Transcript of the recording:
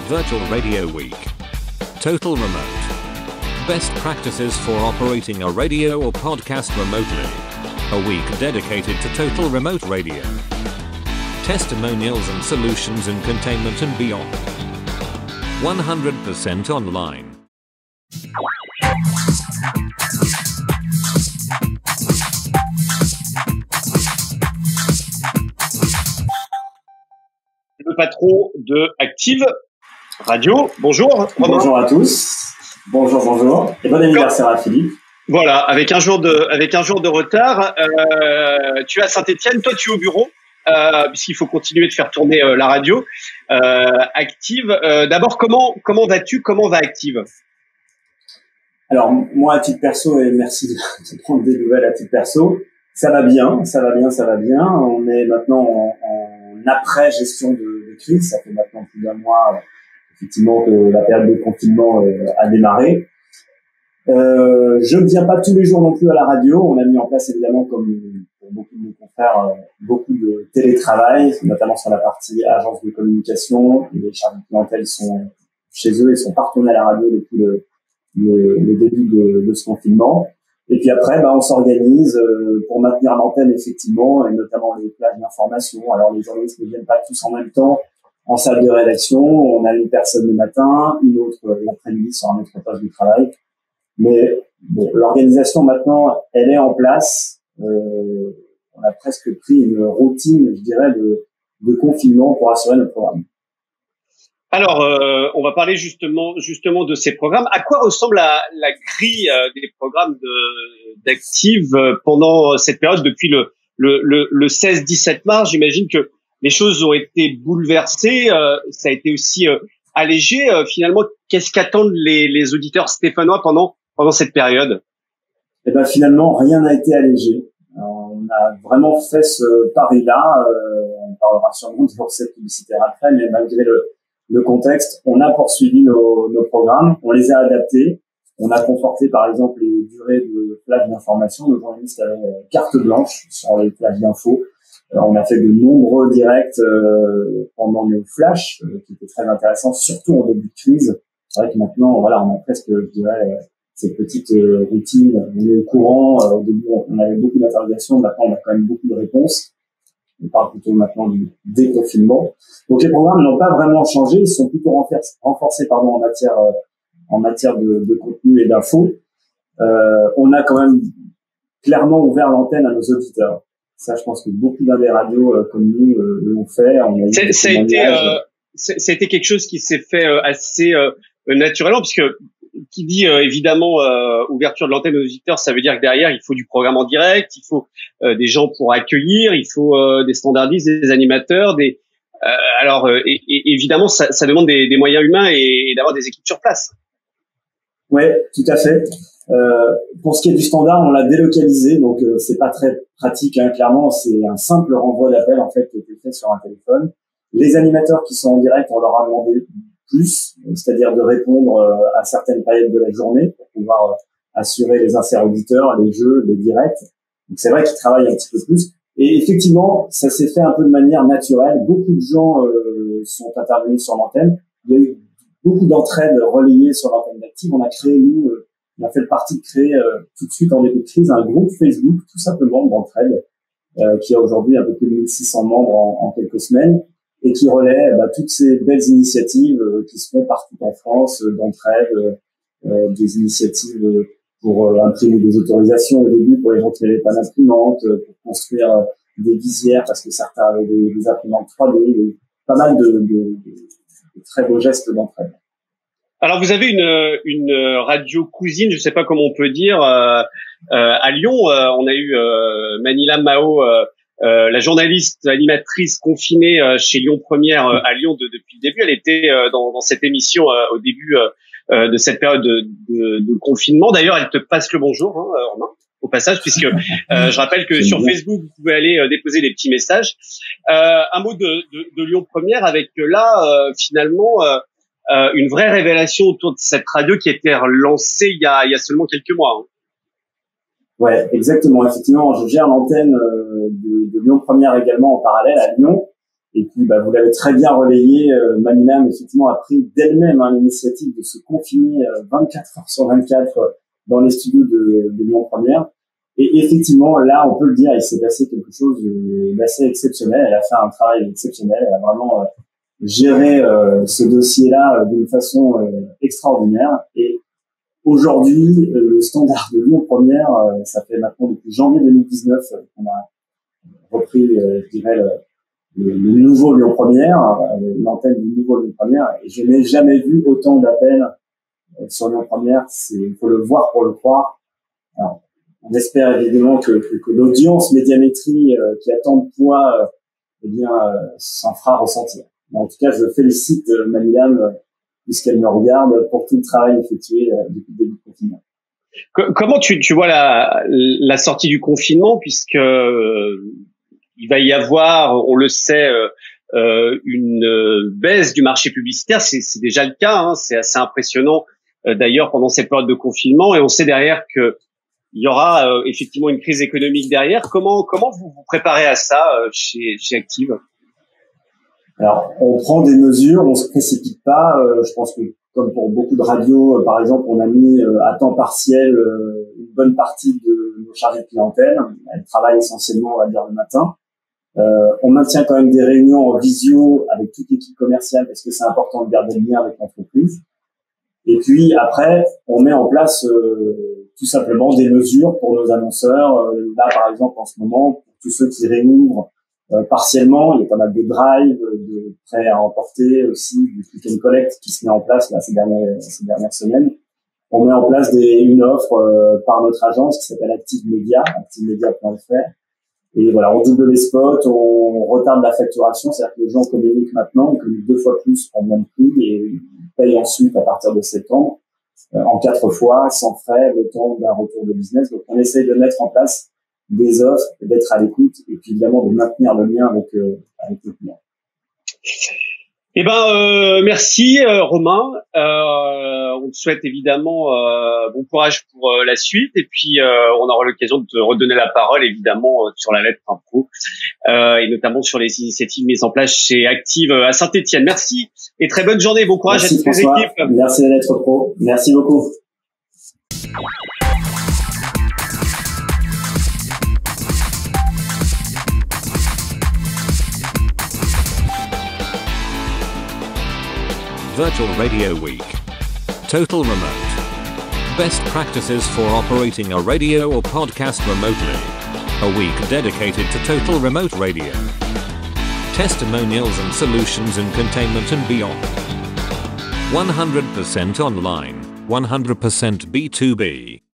Virtual Radio Week. Total Remote. Best practices for operating a radio or podcast remotely. A week dedicated to total remote radio. Testimonials and solutions in containment and beyond. 100% online. Le patron de Active Radio. Bonjour. Romain. Bonjour à tous. Bonjour. Et bon anniversaire à Philippe. Voilà, avec un jour de retard. Tu es à Saint-Étienne, toi tu es au bureau, puisqu'il faut continuer de faire tourner la radio. Active. D'abord, comment vas-tu? Comment va Active? Alors moi à titre perso, et merci de prendre des nouvelles à titre perso, ça va bien. On est maintenant en après-gestion de crise. Ça fait maintenant plus d'un mois effectivement que la période de confinement a démarré. Je ne viens pas tous les jours non plus à la radio. On a mis en place évidemment, comme pour beaucoup de nos confrères, beaucoup de télétravail, notamment sur la partie agence de communication. Les chargés de clientèle sont chez eux et sont pas retournés à la radio depuis le début de ce confinement. Et puis après, on s'organise pour maintenir l'antenne effectivement, et notamment les plages d'information. Alors les journalistes ne viennent pas tous en même temps en salle de rédaction. On a une personne le matin, une autre l'après-midi sur un autre poste de travail. Mais bon, l'organisation maintenant, elle est en place. On a presque pris une routine, je dirais, de confinement pour assurer notre programme. Alors, on va parler justement de ces programmes. À quoi ressemble la grille des programmes d'Active pendant cette période depuis le 16-17 mars? J'imagine que les choses ont été bouleversées. Ça a été aussi allégé. Finalement, qu'est-ce qu'attendent les auditeurs stéphanois pendant cette période? Eh ben finalement, rien n'a été allégé. On a vraiment fait ce pari-là. On parlera sûrement de cette publicitaire après, mais malgré le contexte, on a poursuivi nos programmes, on les a adaptés, on a conforté par exemple les durées de plages d'information. Nos journalistes avaient carte blanche sur les plages d'infos. On a fait de nombreux directs pendant nos flashs, qui étaient très intéressants, surtout en début de crise. C'est vrai que maintenant, voilà, on a presque, je dirais, cette petite routine. On est au courant. Au début, on avait beaucoup d'interrogations. Maintenant, on a quand même beaucoup de réponses. On parle plutôt maintenant du déconfinement. Donc les programmes n'ont pas vraiment changé, ils sont plutôt renforcés en matière de contenu et d'infos. On a quand même clairement ouvert l'antenne à nos auditeurs. Ça, je pense que beaucoup des radios comme nous l'ont fait. Ça a été quelque chose qui s'est fait assez naturellement, puisque qui dit évidemment ouverture de l'antenne aux auditeurs, ça veut dire que derrière il faut du programme en direct, il faut des gens pour accueillir, il faut des standardistes, des animateurs, évidemment ça demande des moyens humains et d'avoir des équipes sur place. Ouais, tout à fait. Pour ce qui est du standard, on l'a délocalisé, donc c'est pas très pratique, hein, clairement. C'est un simple renvoi d'appel en fait qui a été fait sur un téléphone. Les animateurs qui sont en direct, on leur a demandé plus, c'est-à-dire de répondre à certaines périodes de la journée pour pouvoir assurer les inserts auditeurs, les jeux, les directs. Donc c'est vrai qu'ils travaillent un petit peu plus. Et effectivement, ça s'est fait un peu de manière naturelle. Beaucoup de gens sont intervenus sur l'antenne. Il y a eu beaucoup d'entraide relayées sur l'antenne d'Active. On a créé, on a fait le parti de créer tout de suite en début de crise un groupe Facebook, tout simplement d'entraide, qui a aujourd'hui un peu plus de 1600 membres en quelques semaines, et qui relaie toutes ces belles initiatives qui se font partout en France, d'entraide, des initiatives pour imprimer des autorisations au début pour les gens qui n'avaient pas d'imprimante, pour construire des visières parce que certains avaient des imprimantes 3D, pas mal de très beaux gestes d'entraide. Alors vous avez une radio cousine, je sais pas comment on peut dire, à Lyon. On a eu Manila Mao, la journaliste animatrice confinée chez Lyon Première à Lyon depuis le début. Elle était dans cette émission au début de cette période de confinement. D'ailleurs, elle te passe le bonjour, Romain, au passage, puisque je rappelle que sur Facebook, vous pouvez aller déposer des petits messages. Un mot de Lyon Première avec là, finalement, une vraie révélation autour de cette radio qui a été relancée il y a seulement quelques mois. Ouais, exactement. Effectivement, je gère l'antenne de Lyon Première également en parallèle à Lyon. Et puis, vous l'avez très bien relayé, Manilam, effectivement, a pris d'elle-même l'initiative de se confiner 24 heures sur 24 dans les studios de Lyon Première. Et effectivement, là, on peut le dire, il s'est passé quelque chose d'assez exceptionnel. Elle a fait un travail exceptionnel. Elle a vraiment géré ce dossier-là d'une façon extraordinaire. Et aujourd'hui, le standard de Lyon Première, ça fait maintenant depuis janvier 2019 qu'on a repris, je dirais, le nouveau Lyon Première, l'antenne du nouveau Lyon Première. Et je n'ai jamais vu autant d'appels sur Lyon Première. Il faut le voir pour le croire. Alors, on espère évidemment que l'audience médiamétrie qui a tant de poids, s'en fera ressentir. Mais en tout cas, je félicite Manilam, puisqu'elle me regarde, pour tout le travail effectué depuis le début du confinement. Comment tu vois la sortie du confinement, puisque il va y avoir, on le sait, une baisse du marché publicitaire. C'est déjà le cas, hein, c'est assez impressionnant d'ailleurs pendant cette période de confinement, et on sait derrière que il y aura effectivement une crise économique derrière. Comment vous vous préparez à ça chez Active? Alors, on prend des mesures, on se précipite pas. Je pense que, comme pour beaucoup de radios, par exemple, on a mis à temps partiel une bonne partie de nos chargés de clientèle. Elles travaillent essentiellement, on va dire, le matin. On maintient quand même des réunions en visio avec toute l'équipe commerciale parce que c'est important de garder le lien avec l'entreprise. Et puis après, on met en place tout simplement des mesures pour nos annonceurs. Là, par exemple, en ce moment, pour tous ceux qui réouvrent partiellement, il y a pas mal de drive, de prêts à emporter aussi, du click and collect qui se met en place là ces dernières semaines. On met en place une offre par notre agence qui s'appelle Active Media, activemedia.fr. Et voilà, on double les spots, on retarde la facturation, c'est-à-dire que les gens communiquent maintenant, ils communiquent 2 fois plus pour le même prix et ils payent ensuite à partir de septembre en 4 fois, sans frais, le temps d'un retour de business. Donc on essaye de mettre en place des offres, d'être à l'écoute et puis évidemment de maintenir le lien avec le client. Eh ben, merci Romain. On te souhaite évidemment bon courage pour la suite, et puis on aura l'occasion de te redonner la parole évidemment sur la lettre info et notamment sur les initiatives mises en place chez Active à Saint-Étienne. Merci et très bonne journée. Bon courage à toutes les équipes. Merci à l'être pro. Merci beaucoup. Virtual Radio Week. Total Remote. Best practices for operating a radio or podcast remotely. A week dedicated to total remote radio. Testimonials and solutions in containment and beyond. 100% online, 100% B2B.